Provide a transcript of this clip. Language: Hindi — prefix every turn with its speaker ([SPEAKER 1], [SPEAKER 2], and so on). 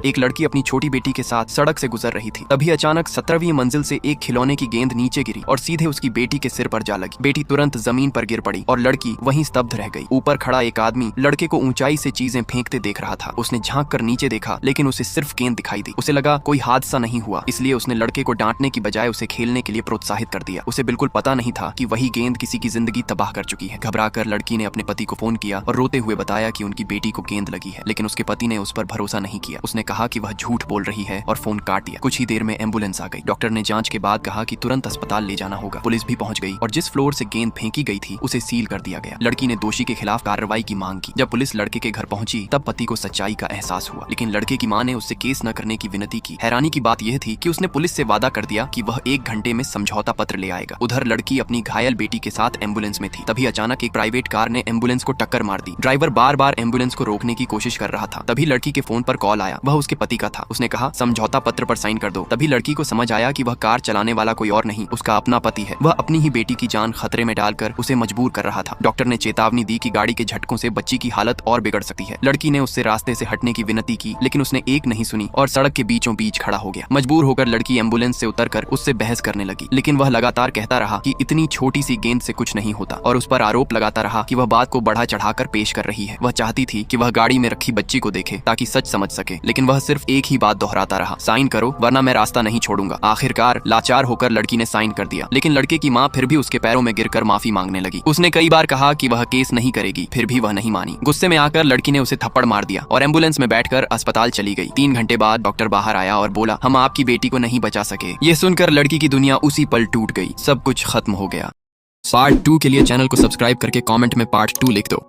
[SPEAKER 1] एक लड़की अपनी छोटी बेटी के साथ सड़क से गुजर रही थी। तभी अचानक 17वीं मंजिल से एक खिलौने की गेंद नीचे गिरी और सीधे उसकी बेटी के सिर पर जा लगी। बेटी तुरंत जमीन पर गिर पड़ी और लड़की वहीं स्तब्ध रह गई। ऊपर खड़ा एक आदमी लड़के को ऊंचाई से चीजें फेंकते देख रहा था। उसने झांक कर नीचे देखा, लेकिन उसे सिर्फ गेंद दिखाई दी। उसे लगा कोई हादसा नहीं हुआ, इसलिए उसने लड़के को डांटने की बजाय उसे खेलने के लिए प्रोत्साहित कर दिया। उसे बिल्कुल पता नहीं था कि वही गेंद किसी की जिंदगी तबाह कर चुकी है। घबराकर लड़की ने अपने पति को फोन किया और रोते हुए बताया कि उनकी बेटी को गेंद लगी है, लेकिन उसके पति ने उस पर भरोसा नहीं किया। उसने कहा कि वह झूठ बोल रही है और फोन काट दिया। कुछ ही देर में एम्बुलेंस आ गई। डॉक्टर ने जांच के बाद कहा कि तुरंत अस्पताल ले जाना होगा। पुलिस भी पहुंच गई और जिस फ्लोर से गेंद फेंकी गई थी उसे सील कर दिया गया। लड़की ने दोषी के खिलाफ कार्रवाई की मांग की। जब पुलिस लड़के के घर पहुंची तब पति को सच्चाई का एहसास हुआ, लेकिन लड़के की मां ने उससे केस न करने की विनती की। हैरानी की बात यह थी कि उसने पुलिस से वादा कर दिया कि वह 1 घंटे में समझौता पत्र ले आएगा। उधर लड़की अपनी घायल बेटी के साथ एम्बुलेंस में थी। तभी अचानक एक प्राइवेट कार ने एम्बुलेंस को टक्कर मार दी। ड्राइवर बार बार एम्बुलेंस को रोकने की कोशिश कर रहा था। तभी लड़की के फोन पर कॉल आया। वह उसके पति का था। उसने कहा समझौता पत्र पर साइन कर दो। तभी लड़की को समझ आया कि वह कार चलाने वाला कोई और नहीं, उसका अपना पति है। वह अपनी ही बेटी की जान खतरे में डालकर उसे मजबूर कर रहा था। डॉक्टर ने चेतावनी दी कि गाड़ी के झटकों से बच्ची की हालत और बिगड़ सकती है। लड़की ने उससे रास्ते से हटने की विनती की, लेकिन उसने एक नहीं सुनी और सड़क के बीचों बीच खड़ा हो गया। मजबूर होकर लड़की एम्बुलेंस से उतरकर उससे बहस करने लगी, लेकिन वह लगातार कहता रहा कि इतनी छोटी सी गेंद से कुछ नहीं होता और उस पर आरोप लगाता रहा कि वह बात को बढ़ा चढ़ाकर पेश कर रही है। वह चाहती थी कि वह गाड़ी में रखी बच्ची को देखे ताकि सच समझ सके, लेकिन वह सिर्फ एक ही बात दोहराता रहा, साइन करो वरना मैं रास्ता नहीं छोड़ूंगा। आखिरकार लाचार होकर लड़की ने साइन कर दिया, लेकिन लड़के की मां फिर भी उसके पैरों में गिरकर माफी मांगने लगी। उसने कई बार कहा कि वह केस नहीं करेगी, फिर भी वह नहीं मानी। गुस्से में आकर लड़की ने उसे थप्पड़ मार दिया और एम्बुलेंस में बैठकर अस्पताल चली गई। 3 घंटे बाद डॉक्टर बाहर आया और बोला हम आपकी बेटी को नहीं बचा सके। यह सुनकर लड़की की दुनिया उसी पल टूट गई। सब कुछ खत्म हो गया। पार्ट 2 के लिए चैनल को सब्सक्राइब करके कमेंट में पार्ट 2 लिख दो।